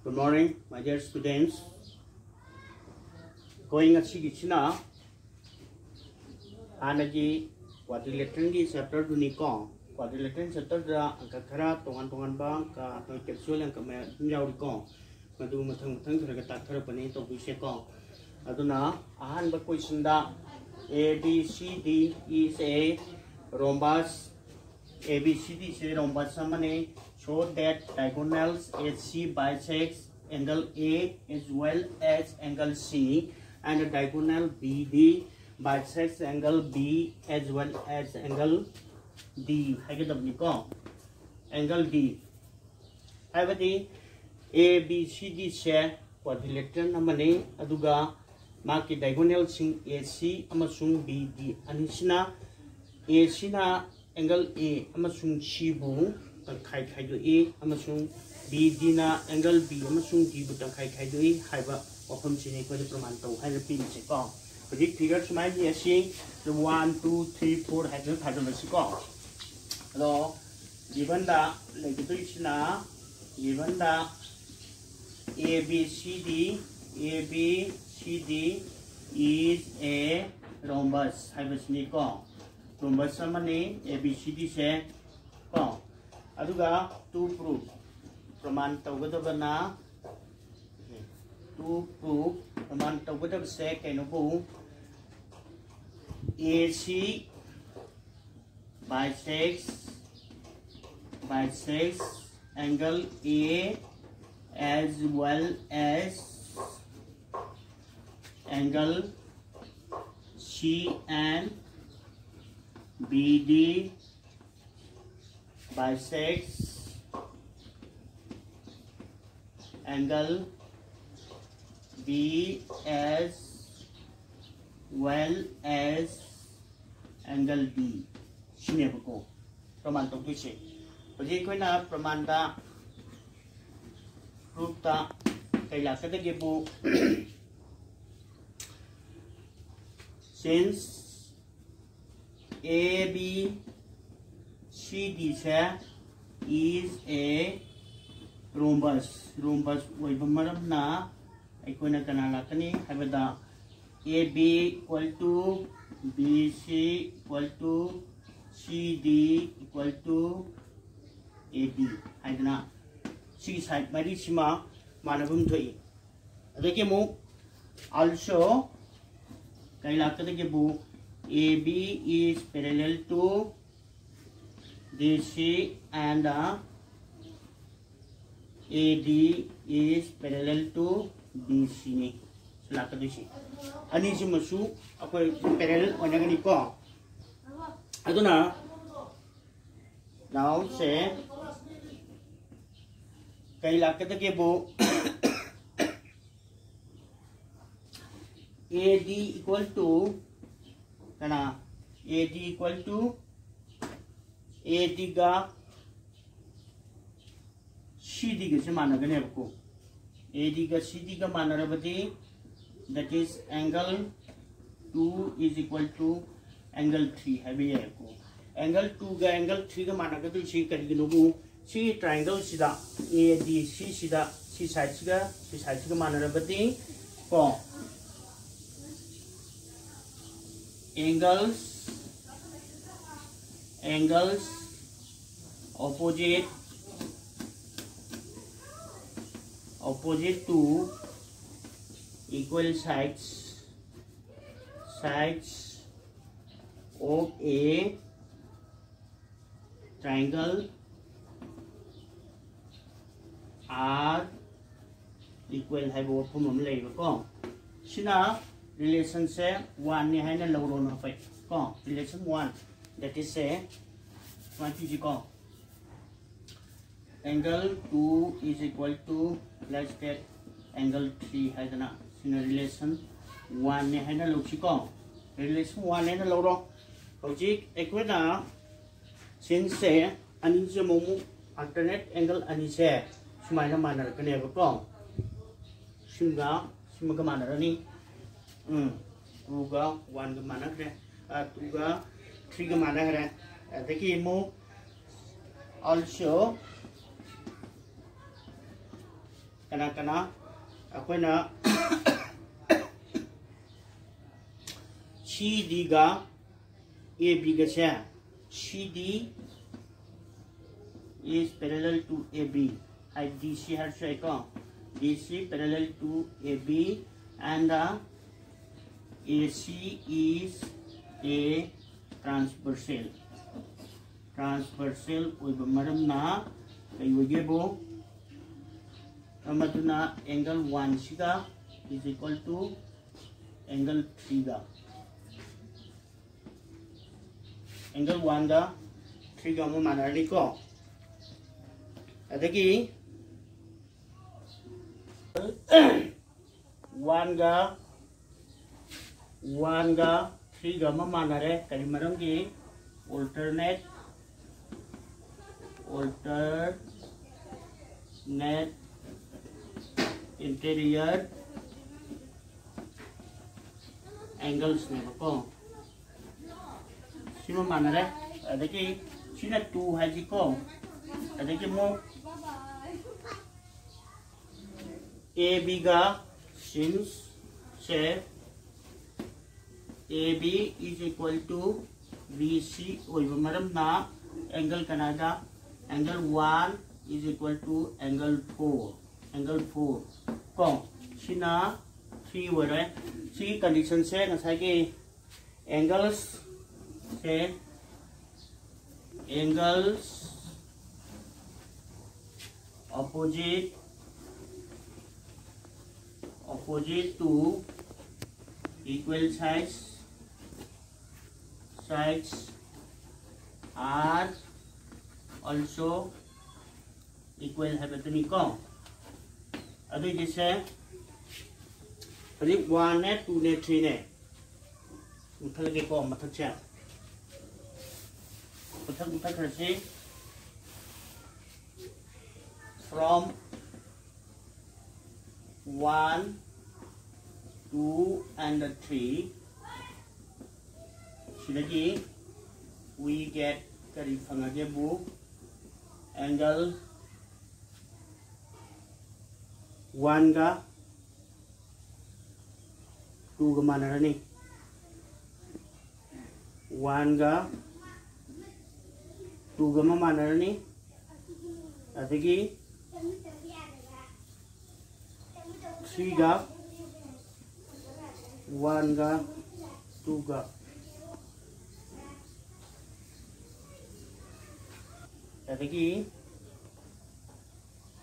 Good morning, my dear students. Going at Sigitsina, Anaji, quadrilateral chapter to Nikon, quadrilateral chapter, Kakara, Tongan Bank, Capsule and Kamayao, Madu Matang Therapani to Bishekon. Aduna, Ahan Bakuisunda, A, B, C, D is a rhombus. A, B, C, D is a rhombus summary. Show that diagonals AC bisects angle A as well as angle C, and the diagonal BD bisects angle B as well as angle D. Angle D. Having A, B, C, D share quadrilateral namane aduga maki diagonal sing AC amasung BD anisina AC na angle A amasung C bu khai do A amasung BD na angle B amasung D bu khai do A haiba wafam sini ko praman to hai pin se ko project figure smai ni asi 1 2 3 4 hai thadam si ko alo given da like to isna given da A B C D is a rhombus haiba sini ko rhombus samane A B C D se ko aduga to prove praman tawgadabana to prove praman tawgadab se kaino bu AC bisects angle A as well as angle C, and BD bisects angle B as well as angle D. Sine ko praman to se bagi ko na praman da proof ta kaila ka de bu since A B C D is a rhombus way maram na aikona kanala kani habada AB equal to BC equal to CD equal to AB haidna C side mari sima manabum thoi adake mo also kaila kadake bu AB is parallel to DC and AD is parallel to BC ni selaka DC ani simasu akoi parallel onagani ko aduna now say kaila kadake bu AD equal to kana AD equal to AD ga CD ga se managane ko AD ga CD ga manarabati, that is angle 2 is equal to angle 3 have ko angle 2 ga angle 3 ga managadu si karigino bu si triangle sida ADC sida si side ga manarabati ko angles opposite to equal sides of a triangle are equal hai bo phum lei ko sina relation se 1 ni hai na lo ro na pai ko relation 1 that is say 20 ko angle 2 is equal to let's get angle 3 hai na sina relation 1 ni hai na lo ko relation 1 ni na lo ro hojik equina since se ani je mo alternate angle ani se sumai na manar ka ne ko simga manar ni 2 ga 1 ga manar re 2 ga 3 ga manar re adaki mo also kana kana akoina CD ga AB ga che CD is parallel to AB. DC has DC parallel to AB and the AC is a transversal with maramna kayugebo amaduna angle 1 siga is equal to angle 3 ga angle 1 ga 3 ga mo manarni ko adagi 1 ga 3 ga manare kali maramgi alternate interior angles ne ko sima manare adaki sina 2 haji ko adaki mo AB ga since say AB is equal to BC oiba maram na angle kanada angle 1 is equal to angle 4 ko sina 3 wore si condition se ngasai ki angles opposite to equal sides are also equal habatuni ko adu jise adi 1 ne 2 ne 3 ne muthal ke ko mathak cha muthak rasi from 1 2 and 3 Shilagi we get kari fangagebu angle 1 ga 2 ga manarani 1 ga 2 ga manarani adagi 3 ga 1 ga 2 ga adagi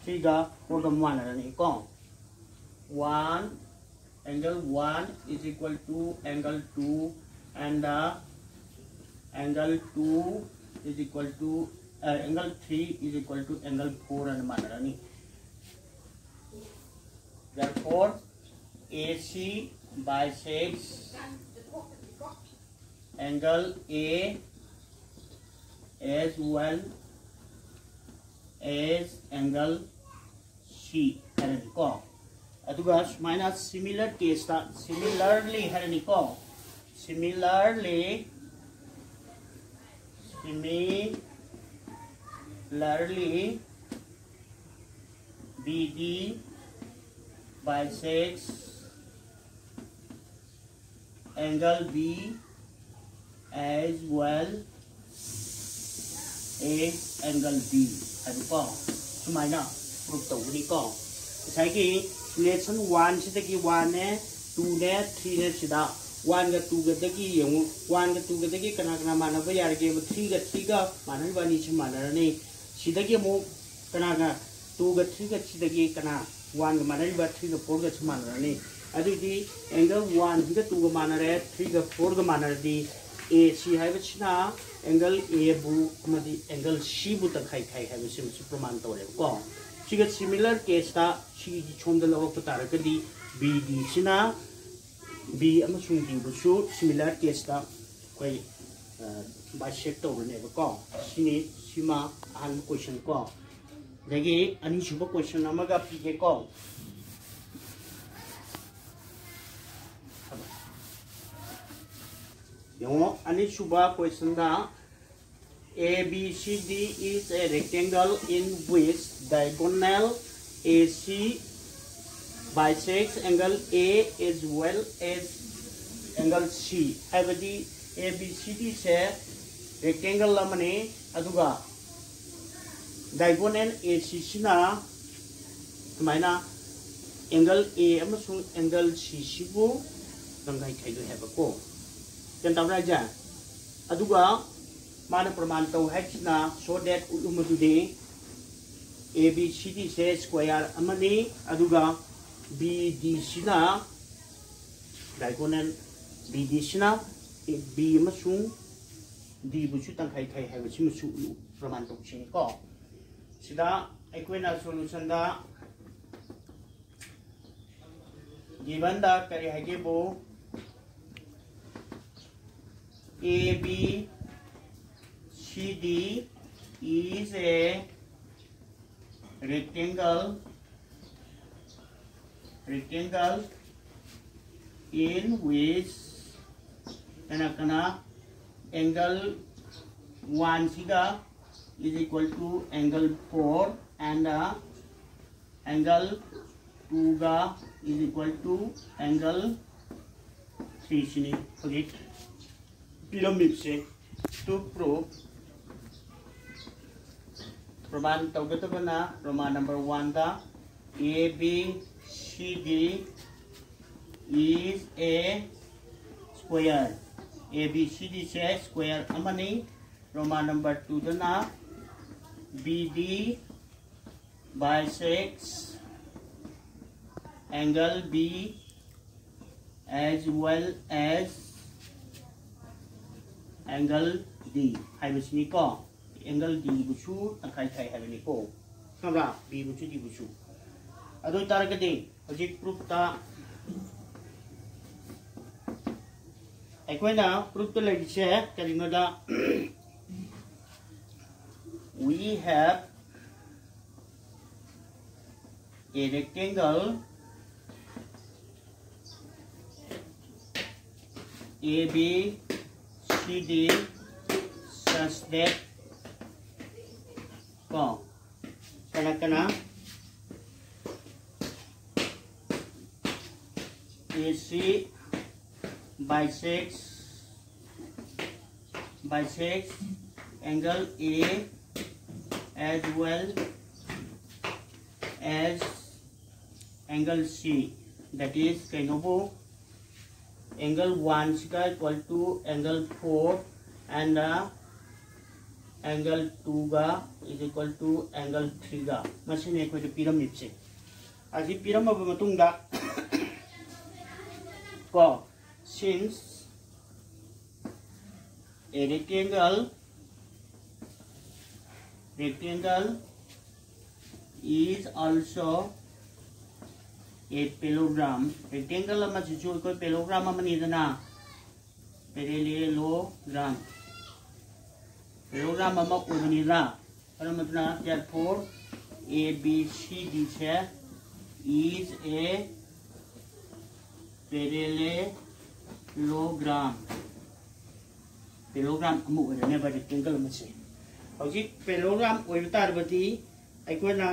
3 ga 4 ga manarani ko 1 angle 1 is equal to angle 2 and angle 2 is equal to angle 3 is equal to angle 4 and manarani. Therefore AC bisects angle A as well as angle C ko aduga sumaina similar case ta similarly harani ko similarly BD bisects angle B as well as angle B ko sumaina proof to ni ko sai ki relation 1 sidagi 1 ne 2 ne 3 ne sida 1 ga 2 ga dagi yengu 1 ga 2 ga dagi kana mana ba yarge 3 ga mana ba ni chi mana ne sidagi mo kana ga 2 ga 3 ga sidagi kana 1 ga mana ba 3 ga 4 ga chi mana ne adu di angle 1 ga 2 ga mana re 3 ga 4 ga mana di AC hai ba china angle A bu amadi angle C bu ta khai hai ba sim praman to le ko siga similar case ta si chomda lawa patara kadi BD sina B amasung D bu su similar case ta koi bisect to ne ba ko sini sima an question ko dagi ani suba question amaga pike ko yo ani suba question da ABCD is a rectangle in which diagonal AC bisects angle A as well as angle C. Habadi ABCD se rectangle lamane aduga diagonal AC sina maina angle A amasung angle C sibu dangai khaidu heba ko ken tabra ja aduga mana praman tau hachna so that ulumadu de ABCD se square amani aduga BD sina diagonal BD sina B amasung D bu chu tang khai khai heba simu su praman tau chini ko sida equina solution da given the kari hage bo AB CD is a rectangle in which angle 1 siga is equal to angle 4 and angle 2 ga is equal to angle 3 sini. Okay, pyramid se to prove प्रमाण तौगतबना प्रमाण number 1 da ABCD is a square. ABCD se square amani. प्रमाण number 2 dana BD bisects angle B as well as angle D. Hai bisini ko angle D busu tangkai kai hai ni ko. Kamra B busu D busu. Ado taragadi hojik proof ta equina proof to lagi se kalimada we have a rectangle ABCD such that AC bisects angle A as well as angle C, that is kainobo angle 1 is equal to angle 4 and angle 2 ga is equal to angle 3 ga masine ko pyramid se aji pyramid ba matung da ko since a rectangle is also a parallelogram. Rectangle ama sisu ko parallelogram ama ni dana parallelogram ama ko ni da para matna therefore ABCD is a parallelogram amu ne ba rectangle ama se hoji parallelogram oil tarbati aikoina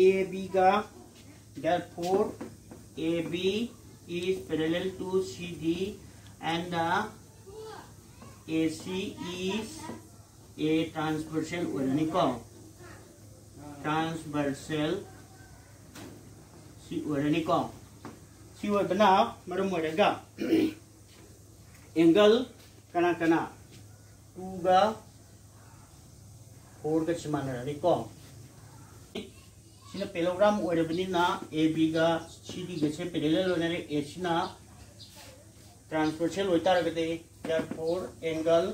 AB ga therefore AB is parallel to CD and AC is a transversal oranico si bana marum modaga angle kana 2 ga 4 ga simana ni ko sina parallelogram orabani na AB ga CD ga se parallel onare AC na transversal hoitaragade therefore angle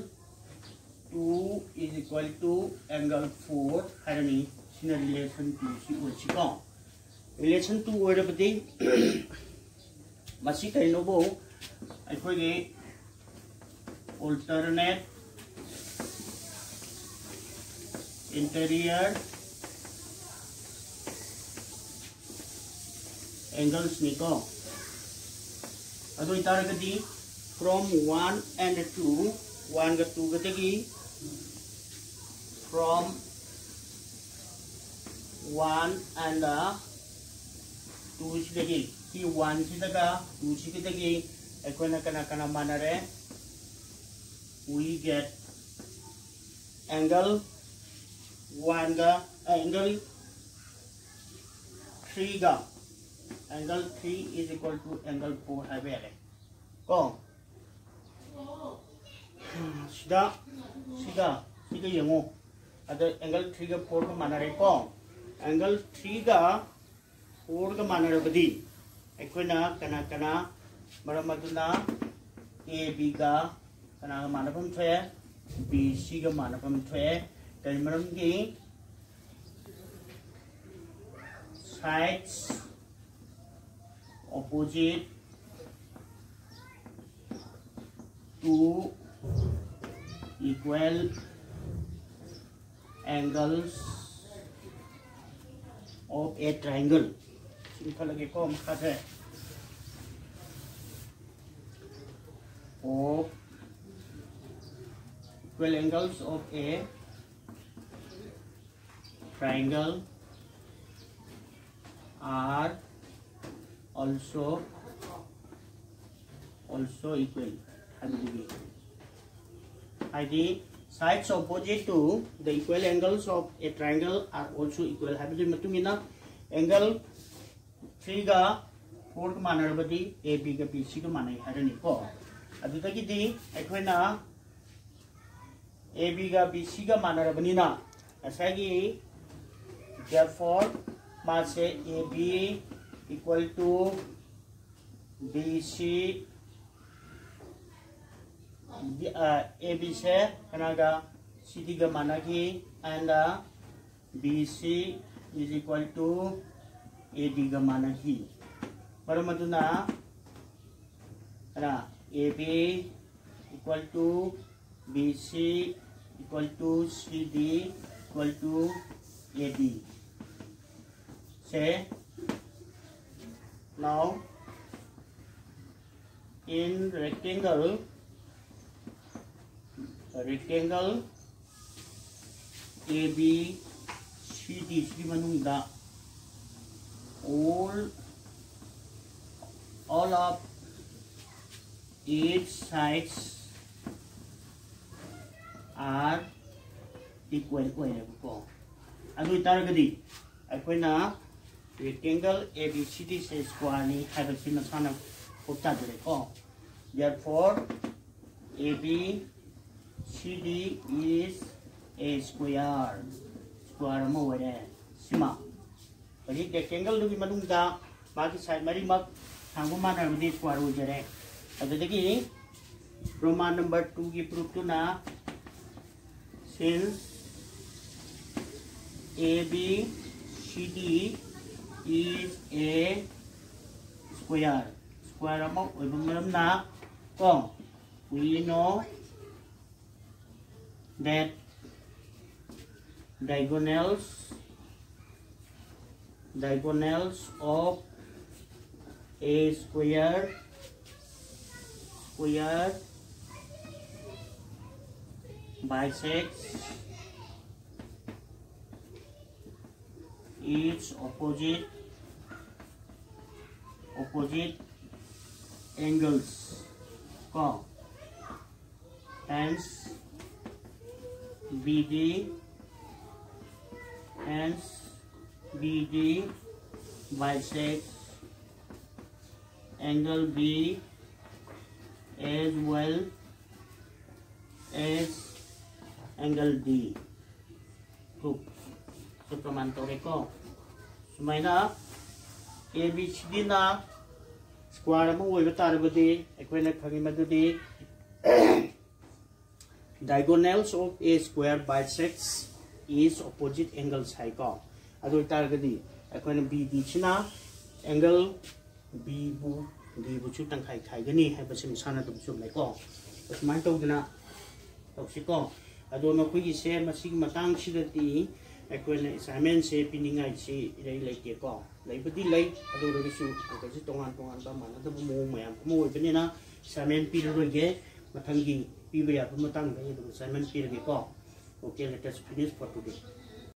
2 is equal to angle 4 harani sina relation 2 si ochi ko relation 2 orabadi masi kaino bo akhoi ge alternate interior angles ni ko ado itaragadi from 1 and 2 1 ga 2 ga tagi from 1 and 2 is tagi सी 1 सिदगा 2 सिदगी एकोना कना कना मानरे we get angle 1 ga angle 3 ga angle 3 is equal to angle 4 hai bele ko sida yengo ada angle 3 ga 4 ga manare ko angle 3 ga 4 ga manare badi ekona kana maramaduna AB ga kana manapam thwe BC ga manapam thwe kai maram gi sides opposite to equal angles of a triangle simple lagi ko makase of equal angles of a triangle are also equal. The sides opposite to the equal angles of a triangle are also equal. Angle 3 ga 4 ga manarabadi AB ga BC ga manai harani ko adutagi di aikoina AB ga BC ga manarabani na asagi therefore mase AB equal to BC AB se kanaga CD ga managi and BC is equal to AD ga managi paramaduna ana AB equal to BC equal to CD equal to AD. Say now in rectangle AB CD manungda all of its sides are equal ko adu taragadi akoina rectangle ABCD se square ni haibasi na sana hota dire ko therefore ABCD is a square mo wale sima bari rectangle du manungda bagi side mari mak hangu mana di square ho jare adudagi Roman number 2 ki proof to na since ABCD is a square among na ko we know that diagonals of a square bisects its opposite angles ko hence BD bisects angle B as well as angle D. Proof. So praman tore ko. Sumaina ABCD na square mo oiba tarabadi equal khagi madudi diagonals of a square bisects is opposite angles hai ko adu taragadi equal BD china angle B bu D bu chu tang khai gani hai basim sana dum sum lai ko sumai to dina toksi ko adu no khoi se masig matang sidati equal assignment se piningai se ilai lai ke ko lai budi lai adu ro su ko si tongan ba mana da mo mayam mo bani na assignment pi ro ge mathangi pi ba ya matang da assignment pi ge ko okay let us finish for today.